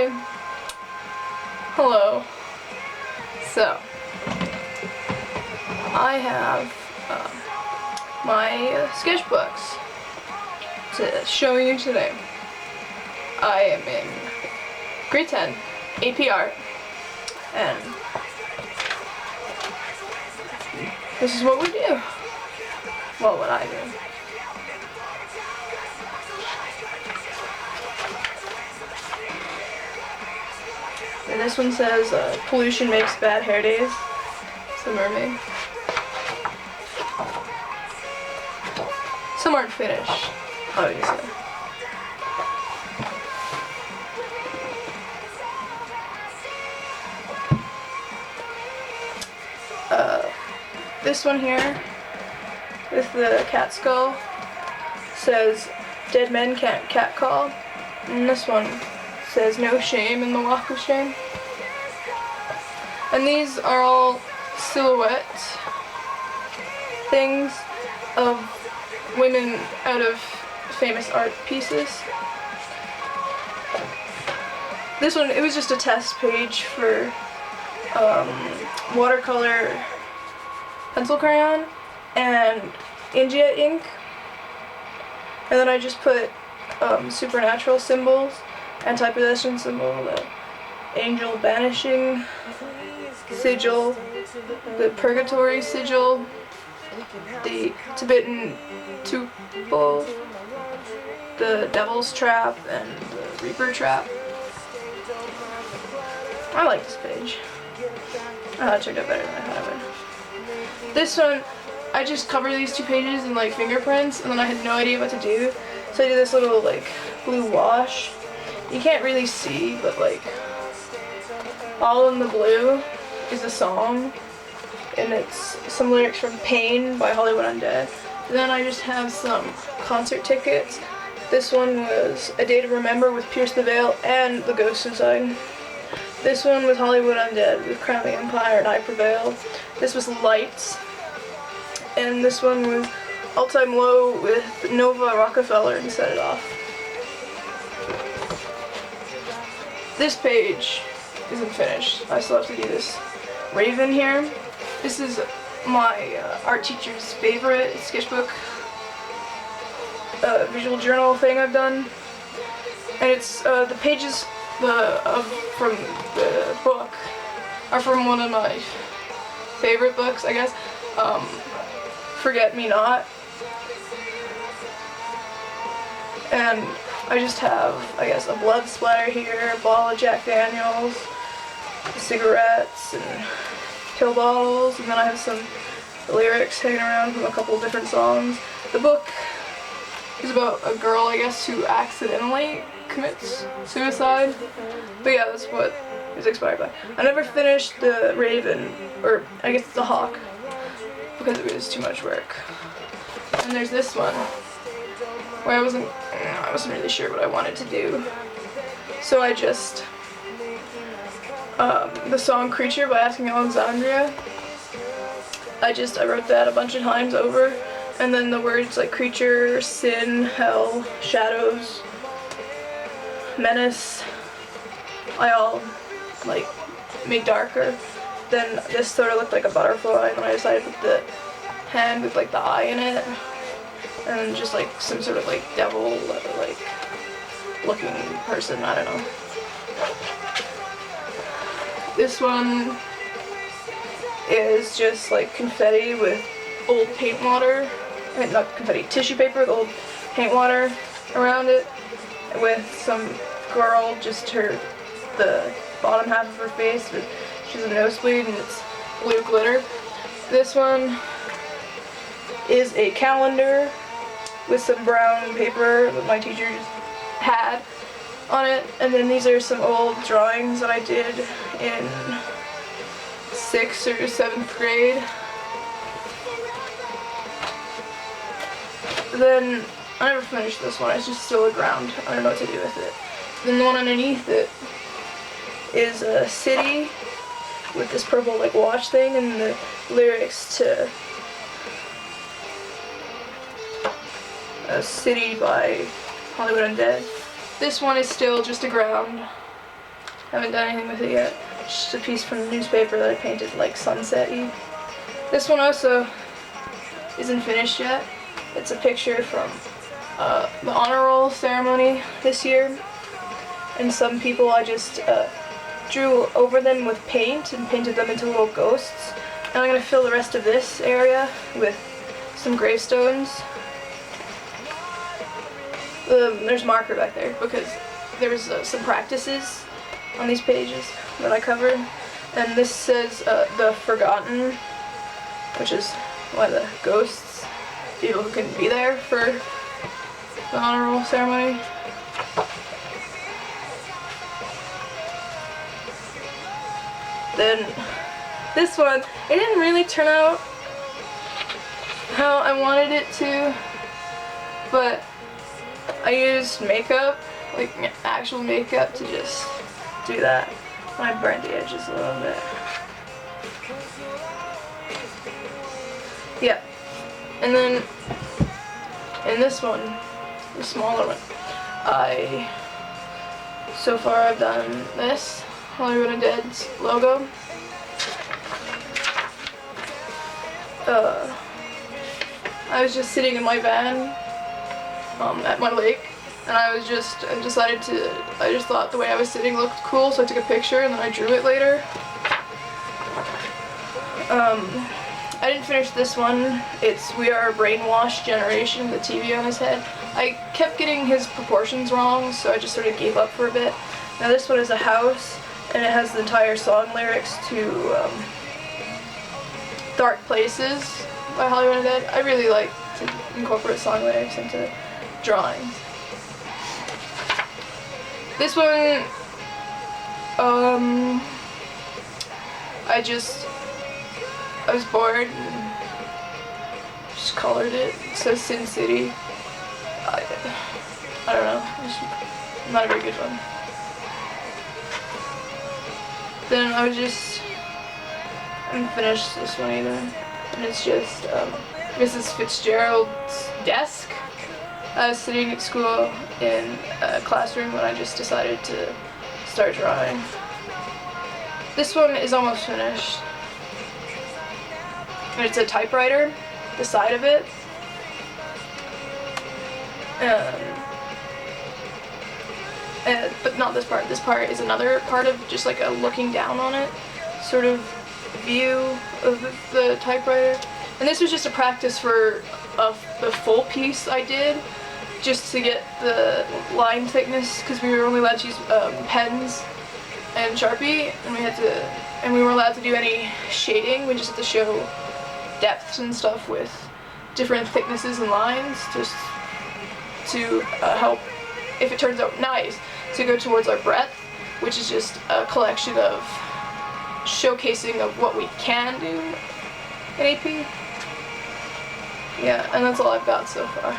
Okay. Hello. So, I have my sketchbooks to show you today. I am in grade 10, AP Art, and this is what we do. Well, what I do. And this one says, pollution makes bad hair days. It's a mermaid. Some aren't finished, obviously. This one here, with the cat skull, says, dead men can't catcall. And this one says, no shame in the walk of shame. And these are all silhouette things of women out of famous art pieces. This one, it was just a test page for watercolor pencil crayon and India ink. And then I just put supernatural symbols, anti-possession symbol, the angel banishing sigil, the purgatory sigil, the Tibetan tupul, the devil's trap, and the reaper trap. I like this page. It turned out better than I thought it would. This one, I just cover these two pages in like fingerprints, and then I had no idea what to do. So I did this little like blue wash. You can't really see, but like all in the blue is a song, and it's some lyrics from Pain by Hollywood Undead. And then I just have some concert tickets. This one was A Day to Remember with Pierce the Veil and The Ghost Inside. This one was Hollywood Undead with Crown the Empire and I Prevail. This was Lights. And this one was All Time Low with Nova Rockefeller and Set It Off. This page isn't finished. I still have to do this raven here. This is my art teacher's favorite sketchbook visual journal thing I've done. And it's the pages from the book are from one of my favorite books, I guess. Forget Me Not. And I just have, I guess, a blood splatter here, a bottle of Jack Daniels, cigarettes, and pill bottles, and then I have some lyrics hanging around from a couple different songs. The book is about a girl, I guess, who accidentally commits suicide. But yeah, that's what it was inspired by. I never finished the Raven, or I guess it's a hawk, because it was too much work. And there's this one, where I wasn't really sure what I wanted to do. So I just, the song Creature by Asking Alexandria, I wrote that a bunch of times over, and then the words like creature, sin, hell, shadows, menace, I all like made darker. Then this sort of looked like a butterfly, and then I decided to put the hand with like the eye in it, and then just like some sort of like devil like looking person, I don't know. This one is just like confetti with old paint water. I mean, not confetti, tissue paper with old paint water around it, with some girl, just the bottom half of her face, but she's a nosebleed and it's blue glitter. This one is a calendar with some brown paper that my teacher just had on it, and then these are some old drawings that I did in 6th or 7th grade. Then I never finished this one, it's just still a ground. I don't know what to do with it. Then the one underneath it is a city with this purple like watch thing and the lyrics to A City by Hollywood Undead. This one is still just a ground. Haven't done anything with it yet. Just a piece from the newspaper that I painted like sunset-y. This one also isn't finished yet. It's a picture from the honor roll ceremony this year. And some people I just drew over them with paint and painted them into little ghosts. And I'm going to fill the rest of this area with some gravestones. There's marker back there because there was some practices on these pages that I covered. And this says the Forgotten, which is one of the ghosts, people who couldn't be there for the honor roll ceremony. Then this one, it didn't really turn out how I wanted it to, but I used makeup, like actual makeup, to just do that. And I burnt the edges a little bit. Yeah. And then in this one, the smaller one, so far I've done this Hollywood Undead's logo. I was just sitting in my van at my lake, and I just thought the way I was sitting looked cool, so I took a picture and then I drew it later. I didn't finish this one. It's We Are a Brainwashed Generation, the TV on his head. I kept getting his proportions wrong, so I just sort of gave up for a bit. Now this one is a house, and it has the entire song lyrics to Dark Places by Hollywood Undead. I really like to incorporate song lyrics into drawings. This one, I was bored and just colored it. It says Sin City. I don't know, it's not a very good one. Then I haven't finished this one either. And it's just Mrs. Fitzgerald's desk. I was sitting at school in a classroom when I just decided to start drawing. This one is almost finished. And it's a typewriter, the side of it. But not this part. This part is another part of just like a looking down on it sort of view of the typewriter. And this was just a practice for the full piece I did, just to get the line thickness, because we were only allowed to use pens and Sharpie, and we weren't allowed to do any shading. We just had to show depths and stuff with different thicknesses and lines, just to help, if it turns out nice, to go towards our breadth, which is just a collection of showcasing of what we can do in AP. Yeah, and that's all I've got so far.